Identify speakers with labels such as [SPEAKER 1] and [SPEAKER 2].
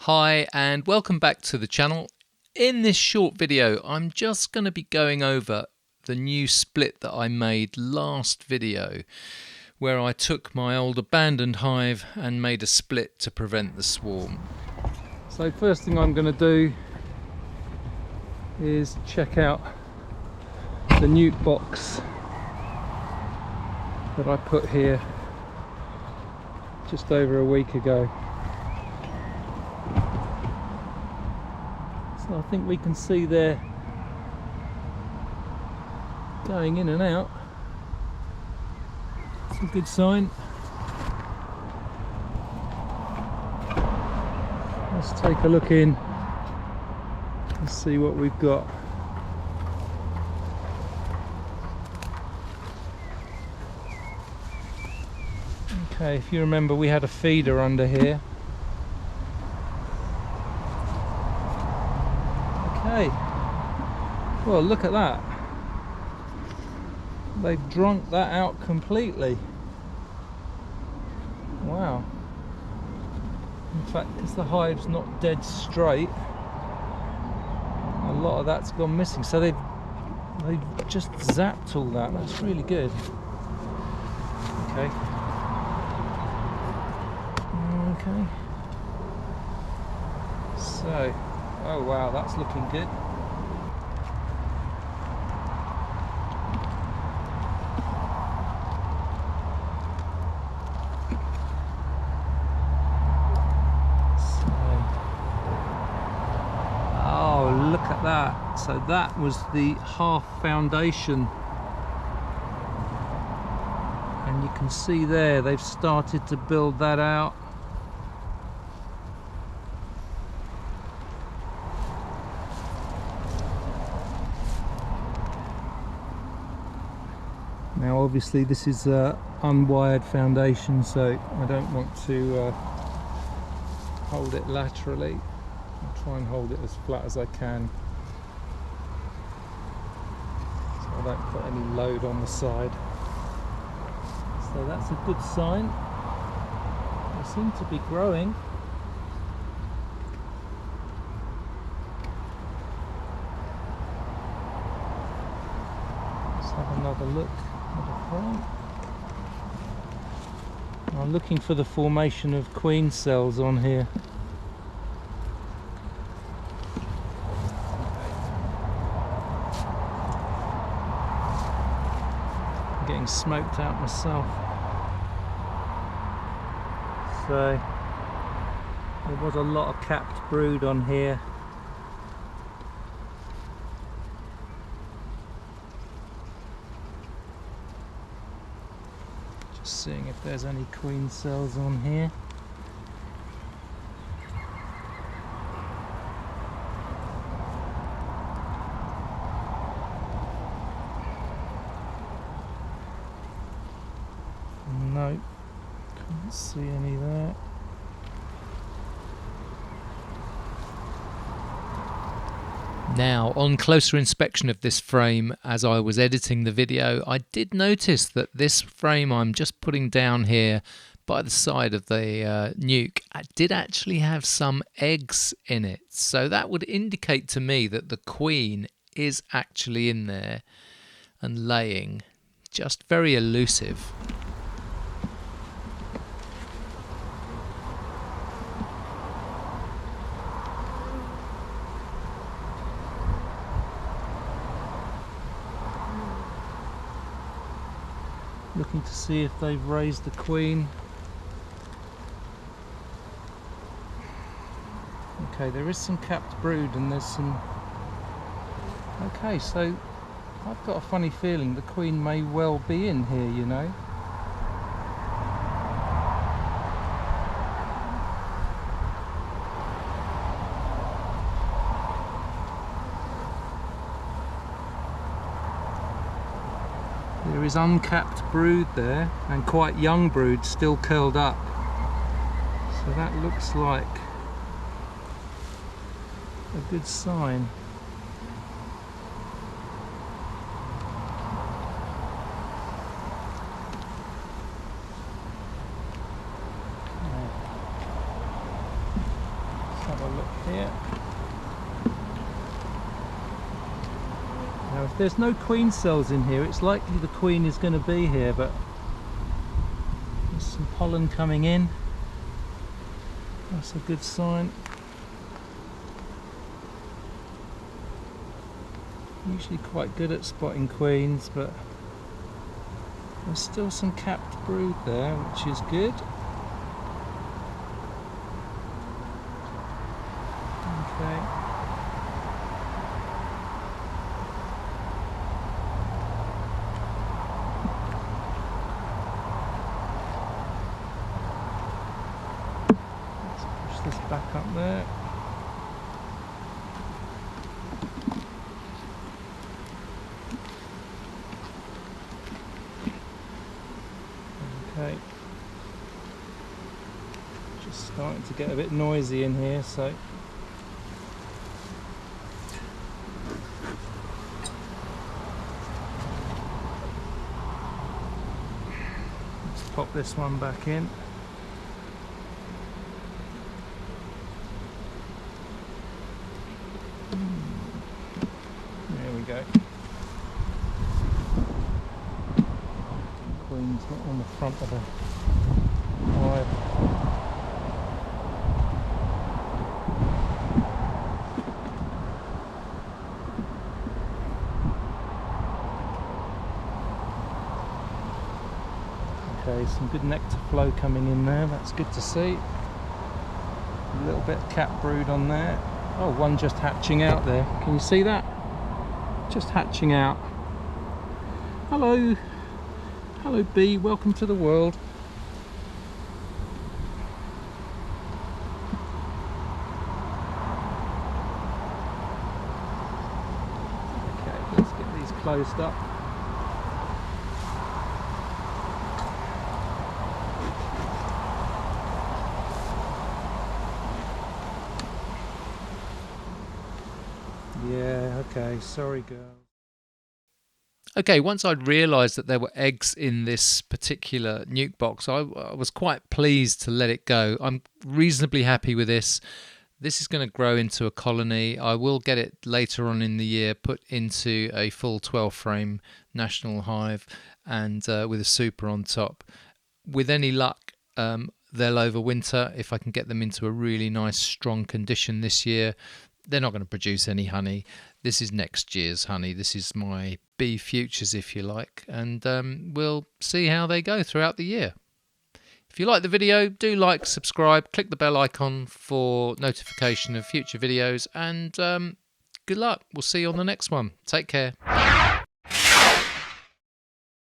[SPEAKER 1] Hi and welcome back to the channel. In this short video I'm just going to be going over the new split that I made last video, where I took my old abandoned hive and made a split to prevent the swarm. So first thing I'm going to do is check out the NUC box that I put here just over a week ago. So I think we can see there going in and out. It's a good sign. Let's take a look in and see what we've got. Okay, if you remember, we had a feeder under here. Okay, well, look at that. They've drunk that out completely. Wow. In fact, because the hive's not dead straight, a lot of that's gone missing. So they've just zapped all that. That's really good. Okay. Okay. So, oh wow, that's looking good. So, oh, look at that. So that was the half foundation. And you can see there, they've started to build that out. Now obviously this is unwired foundation, so I don't want to hold it laterally. I'll try and hold it as flat as I can, so I don't put any load on the side. So that's a good sign. They seem to be growing. Let's have another look. I'm looking for the formation of queen cells on here. I'm getting smoked out myself. So there was a lot of capped brood on here. Seeing if there's any queen cells on here. No, can't see any there. Now, on closer inspection of this frame, as I was editing the video, I did notice that this frame I'm just putting down here by the side of the NUC did actually have some eggs in it. So that would indicate to me that the queen is actually in there and laying. Just very elusive. Looking to see if they've raised the queen. Okay, there is some capped brood and there's some... Okay, so I've got a funny feeling the queen may well be in here, you know. There is uncapped brood there, and quite young brood still curled up. So that looks like a good sign.
[SPEAKER 2] here. Now if there's no queen cells in here, it's likely the queen is going to be here, but there's some pollen coming in. That's a good sign. Usually quite good at spotting queens, but there's still some capped brood there, which is good. Okay. Let's push this back up there. Okay. Just starting to get a bit noisy in here, so let's pop this one back in. There we go. Queen's not on the front of the hive. Okay, some good nectar flow coming in there, that's good to see. A little bit of cap brood on there. Oh, one just hatching out there. Can you see that? Just hatching out. Hello. Hello bee, welcome to the world. Okay, let's get these closed up. Yeah, okay, sorry girl.
[SPEAKER 1] Okay, once I'd realised that there were eggs in this particular NUC box, I was quite pleased to let it go. I'm reasonably happy with this. This is going to grow into a colony. I will get it later on in the year put into a full 12 frame national hive and with a super on top. With any luck, they'll overwinter if I can get them into a really nice strong condition this year. They're not going to produce any honey. This is next year's honey. This is my bee futures, if you like, and we'll see how they go throughout the year. If you like the video, do like, subscribe, click the bell icon for notification of future videos, and good luck. We'll see you on the next one. Take care.